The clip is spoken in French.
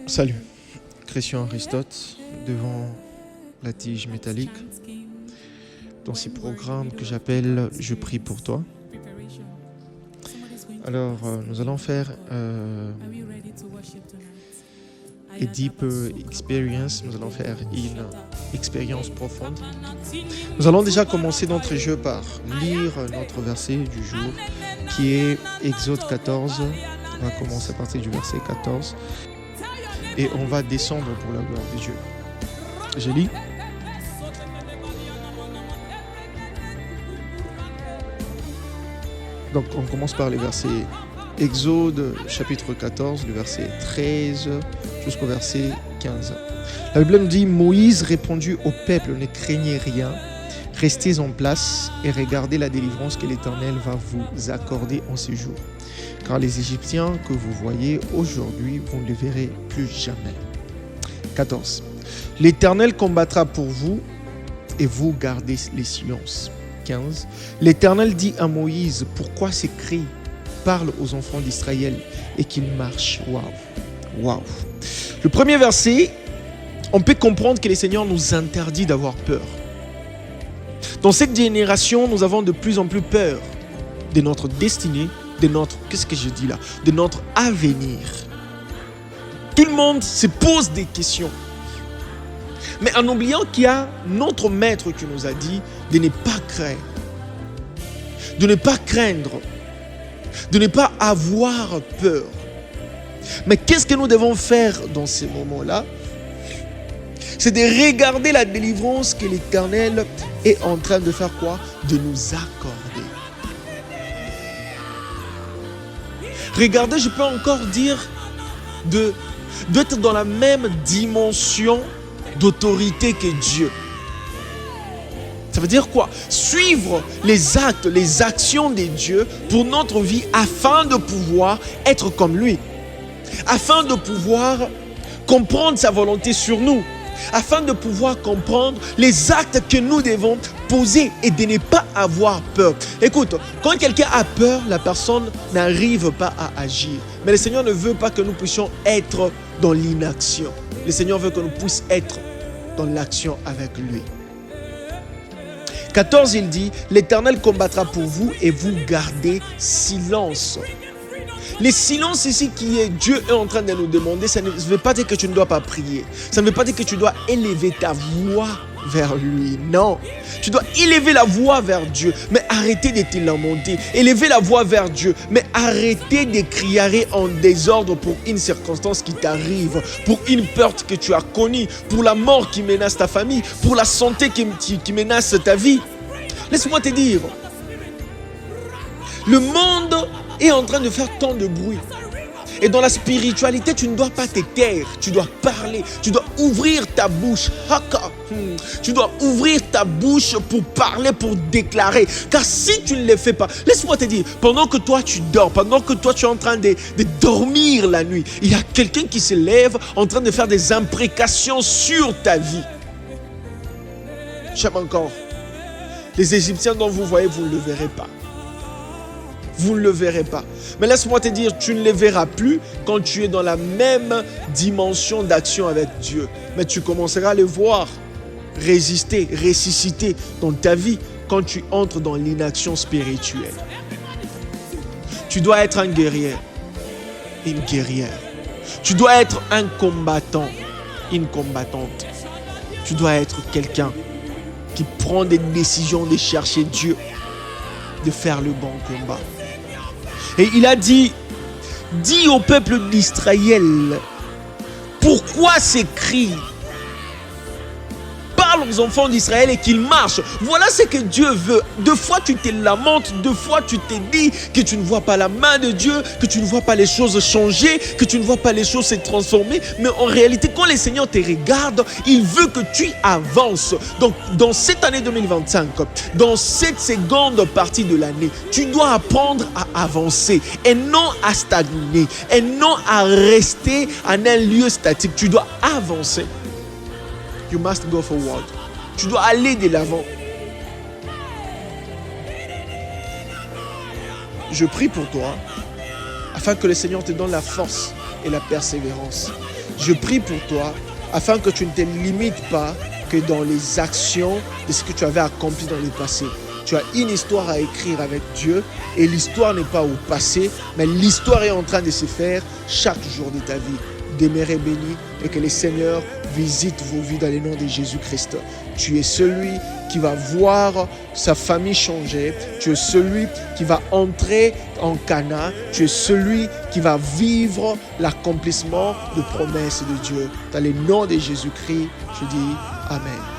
Salut, Christian Aristote devant la tige métallique dans ces programmes que j'appelle « Je prie pour toi ». Alors, nous allons faire a deep experience, nous allons faire une expérience profonde. Nous allons déjà commencer notre jeu par lire notre verset du jour qui est Exode 14. On va commencer à partir du verset 14 et on va descendre pour la gloire de Dieu. Je lis. Donc on commence par les versets Exode chapitre 14, le verset 13 jusqu'au verset 15. La Bible nous dit: Moïse répondit au peuple, ne craignez rien, restez en place et regardez la délivrance que l'Éternel va vous accorder en ce jour. Car les Égyptiens que vous voyez aujourd'hui, vous ne les verrez plus jamais. 14. L'Éternel combattra pour vous et vous gardez les silences. 15. L'Éternel dit à Moïse: pourquoi ces cris? Parle aux enfants d'Israël et qu'ils marchent. Waouh. Le premier verset, on peut comprendre que le Seigneur nous interdit d'avoir peur. Dans cette génération, nous avons de plus en plus peur de notre destinée, de notre, de notre avenir. Tout le monde se pose des questions. Mais en oubliant qu'il y a notre maître qui nous a dit de ne pas craindre, de ne pas craindre, de ne pas avoir peur. Mais qu'est-ce que nous devons faire dans ces moments-là? C'est de regarder la délivrance que l'Éternel est en train de faire quoi? De nous accorder. Regardez, je peux encore dire d'être dans la même dimension d'autorité que Dieu. Ça veut dire quoi? Suivre les actes, les actions de Dieu pour notre vie afin de pouvoir être comme lui. Afin de pouvoir comprendre sa volonté sur nous. Afin de pouvoir comprendre les actes que nous devons poser et de ne pas avoir peur. Écoute, quand quelqu'un a peur, la personne n'arrive pas à agir. Mais le Seigneur ne veut pas que nous puissions être dans l'inaction. Le Seigneur veut que nous puissions être dans l'action avec lui. 14, il dit: l'Éternel combattra pour vous et vous gardez silence. Le silence ici qui est Dieu est en train de nous demander, ça ne veut pas dire que tu ne dois pas prier. Ça ne veut pas dire que tu dois élever ta voix vers lui. Non. Tu dois élever la voix vers Dieu, mais arrêter de te lamenter. Élever la voix vers Dieu, mais arrêter de crier en désordre pour une circonstance qui t'arrive, pour une peur que tu as connue, pour la mort qui menace ta famille, pour la santé qui menace ta vie. Laisse-moi te dire, le monde est en train de faire tant de bruit. Et dans la spiritualité, tu ne dois pas te taire. Tu dois parler. Tu dois ouvrir ta bouche. Tu dois ouvrir ta bouche pour parler, pour déclarer. Car si tu ne le fais pas, laisse-moi te dire, pendant que toi tu dors, pendant que toi tu es en train de dormir la nuit, il y a quelqu'un qui se lève en train de faire des imprécations sur ta vie. J'aime encore. Les Égyptiens dont vous voyez, vous ne le verrez pas. Vous ne le verrez pas. Mais laisse-moi te dire, tu ne les verras plus quand tu es dans la même dimension d'action avec Dieu. Mais tu commenceras à les voir résister, ressusciter dans ta vie quand tu entres dans l'inaction spirituelle. Tu dois être un guerrier, une guerrière. Tu dois être un combattant, une combattante. Tu dois être quelqu'un qui prend des décisions de chercher Dieu, de faire le bon combat. Et il a dit: dis au peuple d'Israël, pourquoi ces cris? Parle aux enfants d'Israël et qu'ils marchent. Voilà ce que Dieu veut. Deux fois tu te lamentes, deux fois tu te dis que tu ne vois pas la main de Dieu, que tu ne vois pas les choses changer, que tu ne vois pas les choses se transformer. Mais en réalité, quand le Seigneur te regarde, il veut que tu avances. Donc, dans cette année 2025, dans cette seconde partie de l'année, tu dois apprendre à avancer et non à stagner et non à rester en un lieu statique. Tu dois avancer. You must go forward. Tu dois aller de l'avant. Je prie pour toi afin que le Seigneur te donne la force et la persévérance. Je prie pour toi afin que tu ne te limites pas que dans les actions de ce que tu avais accompli dans le passé. Tu as une histoire à écrire avec Dieu et l'histoire n'est pas au passé, mais l'histoire est en train de se faire chaque jour de ta vie. Demeurez bénis et que le Seigneur visite vos vies dans le nom de Jésus-Christ. Tu es celui qui va voir sa famille changer. Tu es celui qui va entrer en Cana. Tu es celui qui va vivre l'accomplissement de promesses de Dieu. Dans le nom de Jésus-Christ, je dis Amen.